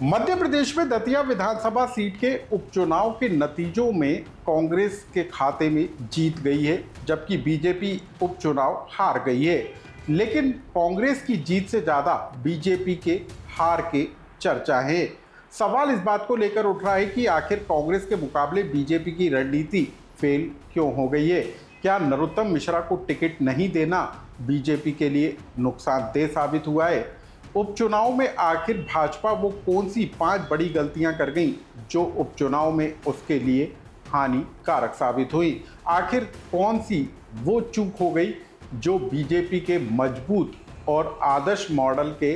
मध्य प्रदेश में दतिया विधानसभा सीट के उपचुनाव के नतीजों में कांग्रेस के खाते में जीत गई है, जबकि बीजेपी उपचुनाव हार गई है। लेकिन कांग्रेस की जीत से ज़्यादा बीजेपी के हार के चर्चा है। सवाल इस बात को लेकर उठ रहा है कि आखिर कांग्रेस के मुकाबले बीजेपी की रणनीति फेल क्यों हो गई है। क्या नरोत्तम मिश्रा को टिकट नहीं देना बीजेपी के लिए नुकसानदेह साबित हुआ है? उपचुनाव में आखिर भाजपा वो कौन सी 5 बड़ी गलतियां कर गई जो उपचुनाव में उसके लिए हानिकारक साबित हुई? आखिर कौन सी वो चूक हो गई जो बीजेपी के मजबूत और आदर्श मॉडल के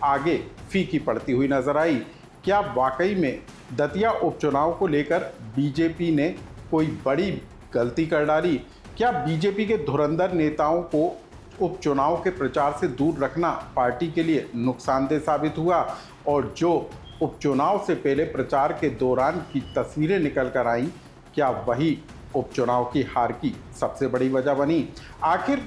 आगे फीकी पड़ती हुई नजर आई? क्या वाकई में दतिया उपचुनाव को लेकर बीजेपी ने कोई बड़ी गलती कर डाली? क्या बीजेपी के धुरंधर नेताओं को उपचुनाव के प्रचार से दूर रखना पार्टी के लिए नुकसानदेह साबित हुआ, और जो उपचुनाव से पहले प्रचार के दौरान की तस्वीरें निकल कर आईं, क्या वही उपचुनाव की हार की सबसे बड़ी वजह बनी? आखिर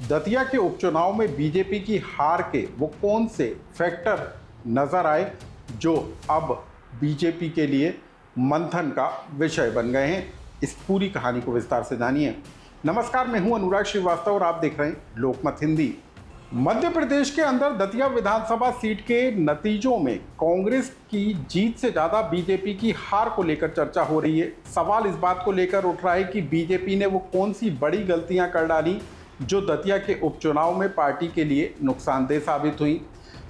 दतिया के उपचुनाव में बीजेपी की हार के वो कौन से फैक्टर नजर आए जो अब बीजेपी के लिए मंथन का विषय बन गए हैं? इस पूरी कहानी को विस्तार से जानिए। नमस्कार, मैं हूं अनुराग श्रीवास्तव और आप देख रहे हैं लोकमत हिंदी। मध्य प्रदेश के अंदर दतिया विधानसभा सीट के नतीजों में कांग्रेस की जीत से ज़्यादा बीजेपी की हार को लेकर चर्चा हो रही है। सवाल इस बात को लेकर उठ रहा है कि बीजेपी ने वो कौन सी बड़ी गलतियां कर डाली जो दतिया के उपचुनाव में पार्टी के लिए नुकसानदेह साबित हुई।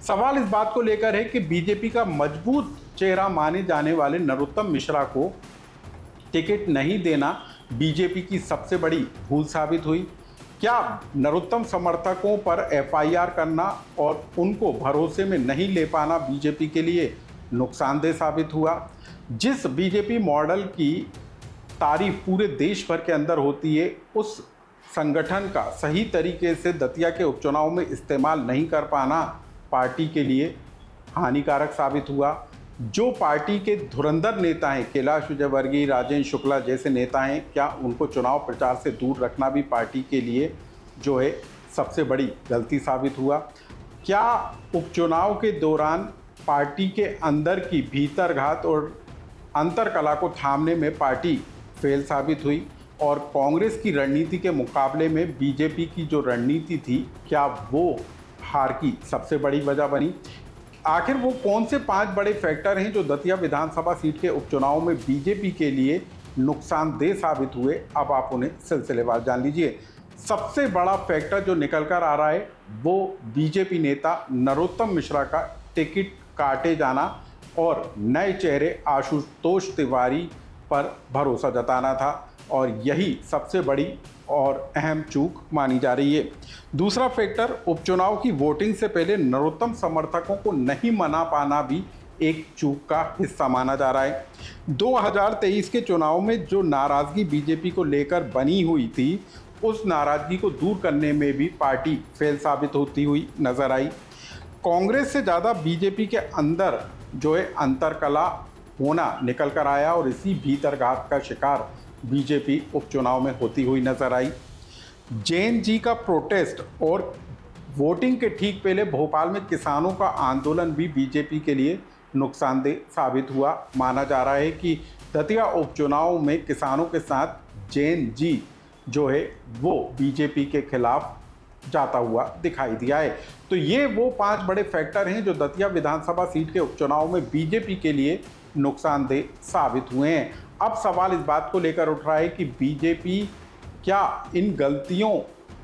सवाल इस बात को लेकर है कि बीजेपी का मजबूत चेहरा माने जाने वाले नरोत्तम मिश्रा को टिकट नहीं देना बीजेपी की सबसे बड़ी भूल साबित हुई। क्या नरोत्तम समर्थकों पर एफआईआर करना और उनको भरोसे में नहीं ले पाना बीजेपी के लिए नुकसानदेह साबित हुआ? जिस बीजेपी मॉडल की तारीफ पूरे देश भर के अंदर होती है, उस संगठन का सही तरीके से दतिया के उपचुनाव में इस्तेमाल नहीं कर पाना पार्टी के लिए हानिकारक साबित हुआ। जो पार्टी के धुरंधर नेता हैं, कैलाश विजयवर्गीय, राजेंद्र शुक्ला जैसे नेता हैं, क्या उनको चुनाव प्रचार से दूर रखना भी पार्टी के लिए जो है सबसे बड़ी गलती साबित हुआ? क्या उपचुनाव के दौरान पार्टी के अंदर की भीतरघात और अंतरकला को थामने में पार्टी फेल साबित हुई? और कांग्रेस की रणनीति के मुकाबले में बीजेपी की जो रणनीति थी, क्या वो हार की सबसे बड़ी वजह बनी? आखिर वो कौन से 5 बड़े फैक्टर हैं जो दतिया विधानसभा सीट के उपचुनाव में बीजेपी के लिए नुकसानदेह साबित हुए? अब आप उन्हें सिलसिलेवार जान लीजिए। सबसे बड़ा फैक्टर जो निकल कर आ रहा है वो बीजेपी नेता नरोत्तम मिश्रा का टिकट काटे जाना और नए चेहरे आशुतोष तिवारी पर भरोसा जताना था, और यही सबसे बड़ी और अहम चूक मानी जा रही है। दूसरा फैक्टर, उपचुनाव की वोटिंग से पहले नरोत्तम समर्थकों को नहीं मना पाना भी एक चूक का हिस्सा माना जा रहा है। 2023 के चुनाव में जो नाराजगी बीजेपी को लेकर बनी हुई थी, उस नाराजगी को दूर करने में भी पार्टी फेल साबित होती हुई नजर आई। कांग्रेस से ज़्यादा बीजेपी के अंदर जो है अंतरकला होना निकल कर आया, और इसी भीतरघात का शिकार बीजेपी उपचुनाव में होती हुई नजर आई। जैन जी का प्रोटेस्ट और वोटिंग के ठीक पहले भोपाल में किसानों का आंदोलन भी बीजेपी के लिए नुकसानदेह साबित हुआ। माना जा रहा है कि दतिया उपचुनाव में किसानों के साथ जैन जी जो है वो बीजेपी के खिलाफ जाता हुआ दिखाई दिया है। तो ये वो 5 बड़े फैक्टर हैं जो दतिया विधानसभा सीट के उपचुनाव में बीजेपी के लिए नुकसानदेह साबित हुए हैं। अब सवाल इस बात को लेकर उठ रहा है कि बीजेपी क्या इन गलतियों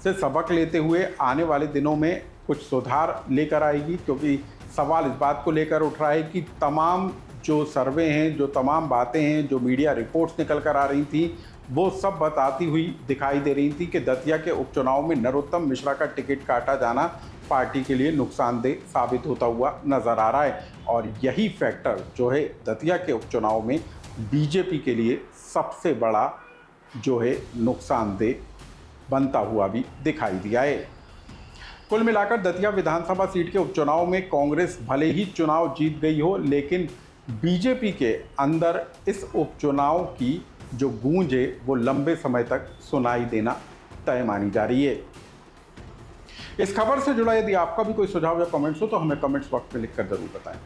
से सबक लेते हुए आने वाले दिनों में कुछ सुधार लेकर आएगी? क्योंकि सवाल इस बात को लेकर उठ रहा है कि तमाम जो सर्वे हैं, जो तमाम बातें हैं, जो मीडिया रिपोर्ट्स निकल कर आ रही थी, वो सब बताती हुई दिखाई दे रही थी कि दतिया के उपचुनाव में नरोत्तम मिश्रा का टिकट काटा जाना पार्टी के लिए नुकसानदेह साबित होता हुआ नजर आ रहा है। और यही फैक्टर जो है दतिया के उपचुनाव में बीजेपी के लिए सबसे बड़ा जो है नुकसानदेह बनता हुआ भी दिखाई दिया है। कुल मिलाकर दतिया विधानसभा सीट के उपचुनाव में कांग्रेस भले ही चुनाव जीत गई हो, लेकिन बीजेपी के अंदर इस उपचुनाव की जो गूंज है वो लंबे समय तक सुनाई देना तय मानी जा रही है। इस खबर से जुड़ा यदि आपका भी कोई सुझाव या कमेंट्स हो तो हमें कमेंट्स बॉक्स में लिखकर जरूर बताएं।